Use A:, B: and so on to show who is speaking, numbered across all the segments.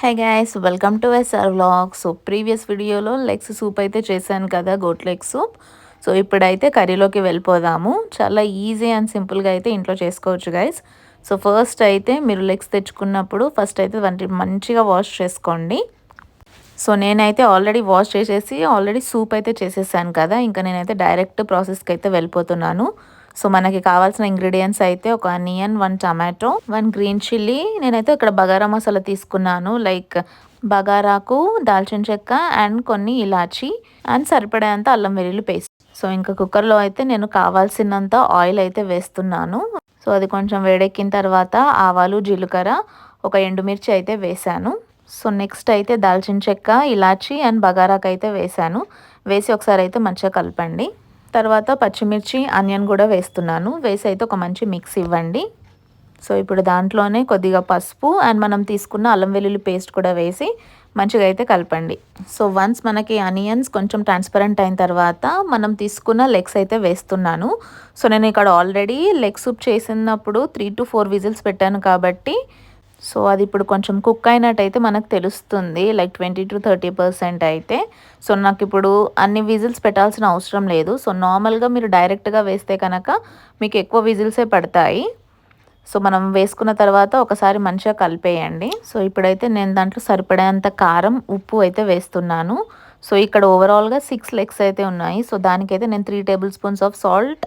A: High guys welcome to SR vlog. So previous వీడియోలో legs soup అయితే చేశాను కదా, గోట్ లెగ్ సూప్. సో ఇప్పుడైతే కర్రీలోకి వెళ్ళిపోదాము. చాలా ఈజీ అండ్ సింపుల్గా అయితే ఇంట్లో చేసుకోవచ్చు గైస్. సో ఫస్ట్ అయితే మీరు లెగ్స్ తెచ్చుకున్నప్పుడు ఫస్ట్ అయితే వాటిని మంచిగా వాష్ చేసుకోండి. సో నేనైతే ఆల్రెడీ వాష్ చేసేసి ఆల్రెడీ సూప్ అయితే చేసేసాను కదా, ఇంకా నేనైతే డైరెక్ట్ ప్రాసెస్కి అయితే వెళ్ళిపోతున్నాను. సో మనకి కావాల్సిన ఇంగ్రీడియంట్స్ అయితే ఒక ఆనియన్, 1 టమాటో, 1 గ్రీన్ చిల్లీ, నేనైతే ఇక్కడ బగారా మసాలా తీసుకున్నాను, లైక్ బగారాకు, దాల్చిన చెక్క అండ్ కొన్ని ఇలాచి అండ్ సరిపడేంత అల్లం వెల్లుల్లి పేస్ట్. సో ఇంకా కుక్కర్లో అయితే నేను కావాల్సినంత ఆయిల్ అయితే వేస్తున్నాను. సో అది కొంచెం వేడెక్కిన తర్వాత ఆవాలు, జీలకర్ర, ఒక ఎండుమిర్చి అయితే వేసాను. సో నెక్స్ట్ అయితే దాల్చిన చెక్క, ఇలాచి అండ్ బగారాకు అయితే వేసాను. వేసి ఒకసారి అయితే మంచిగా కలపండి. తర్వాత పచ్చిమిర్చి, ఆనియన్ కూడా వేస్తున్నాను. వేసి అయితే ఒక మంచి మిక్స్ ఇవ్వండి. సో ఇప్పుడు దాంట్లోనే కొద్దిగా పసుపు అండ్ మనం తీసుకున్న అల్లం వెల్లుల్లి పేస్ట్ కూడా వేసి మంచిగా అయితే కలపండి. సో వన్స్ మనకి ఆనియన్స్ కొంచెం ట్రాన్స్పరెంట్ అయిన తర్వాత మనం తీసుకున్న లెగ్స్ అయితే వేస్తున్నాను. సో నేను ఇక్కడ ఆల్రెడీ లెగ్ సూప్ చేసినప్పుడు 3 to 4 విజిల్స్ పెట్టాను కాబట్టి సో అది ఇప్పుడు కొంచెం కుక్ అయినట్టయితే మనకు తెలుస్తుంది, లైక్ 20 to 30% అయితే. సో నాకు ఇప్పుడు అన్ని విజిల్స్ పెట్టాల్సిన అవసరం లేదు. సో నార్మల్గా మీరు డైరెక్ట్గా వేస్తే కనుక మీకు ఎక్కువ విజిల్సే పడతాయి. సో మనం వేసుకున్న తర్వాత ఒకసారి మంచిగా కలిపేయండి. సో ఇప్పుడైతే నేను దాంట్లో సరిపడేంత కారం, ఉప్పు అయితే వేస్తున్నాను. సో ఇక్కడ ఓవరాల్గా 6 లెగ్స్ అయితే ఉన్నాయి. సో దానికైతే నేను 3 table spoons of salt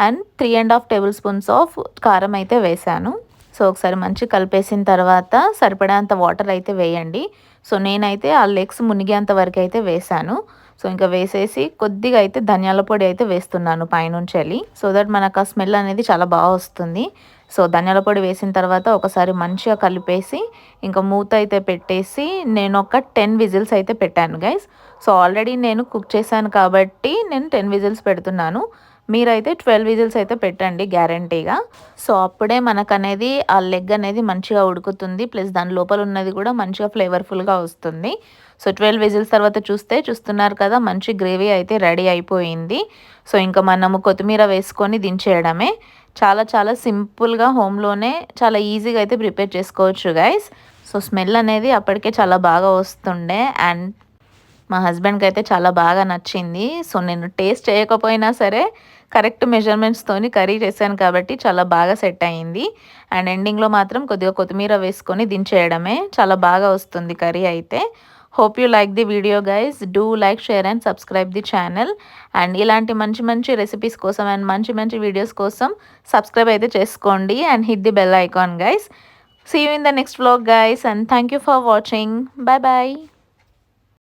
A: and 3.5 table spoons of కారం అయితే వేశాను. సో ఒకసారి మంచిగా కలిపేసిన తర్వాత సరిపడేంత వాటర్ అయితే వేయండి. సో నేనైతే ఆ లెగ్స్ మునిగేంత వరకు అయితే వేశాను. సో ఇంకా వేసేసి కొద్దిగా అయితే ధనియాల పొడి అయితే వేస్తున్నాను పైనుంచి వెళ్ళి, సో దట్ మనకు ఆ స్మెల్ అనేది చాలా బాగా వస్తుంది. సో ధనియాల పొడి వేసిన తర్వాత ఒకసారి మంచిగా కలిపేసి ఇంకా మూత అయితే పెట్టేసి నేను ఒక 10 విజిల్స్ అయితే పెట్టాను గైస్. సో ఆల్రెడీ నేను కుక్ చేశాను కాబట్టి నేను 10 విజిల్స్ పెడుతున్నాను. మీరైతే 12 విజిల్స్ అయితే పెట్టండి గ్యారంటీగా. సో అప్పుడే మనకు అనేది ఆ లెగ్ అనేది మంచిగా ఉడుకుతుంది, ప్లస్ దాని లోపల ఉన్నది కూడా మంచిగా ఫ్లేవర్ఫుల్గా వస్తుంది. సో 12 విజిల్స్ తర్వాత చూస్తున్నారు కదా, మంచి గ్రేవీ అయితే రెడీ అయిపోయింది. సో ఇంకా మనము కొత్తిమీర వేసుకొని దించేయడమే. చాలా చాలా సింపుల్గా హోమ్లోనే చాలా ఈజీగా అయితే ప్రిపేర్ చేసుకోవచ్చు గైస్. సో స్మెల్ అనేది అప్పటికే చాలా బాగా వస్తుండే అండ్ మా హస్బెండ్కి అయితే చాలా బాగా నచ్చింది. సో నేను టేస్ట్ చేయకపోయినా సరే కరెక్ట్ మెజర్మెంట్స్తోని కర్రీ చేశాను కాబట్టి చాలా బాగా సెట్ అయింది. అండ్ ఎండింగ్లో మాత్రం కొద్దిగా కొత్తిమీర వేసుకొని దించేయడమే. చాలా బాగా వస్తుంది కర్రీ అయితే. Hope you like the video guys. Do like, share and subscribe the channel. And ఇలాంటి మంచి మంచి రెసిపీస్ కోసం అండ్ మంచి మంచి వీడియోస్ కోసం సబ్స్క్రైబ్ అయితే చేసుకోండి and hit the bell icon guys. See you in the next vlog guys and thank you for watching. Bye bye.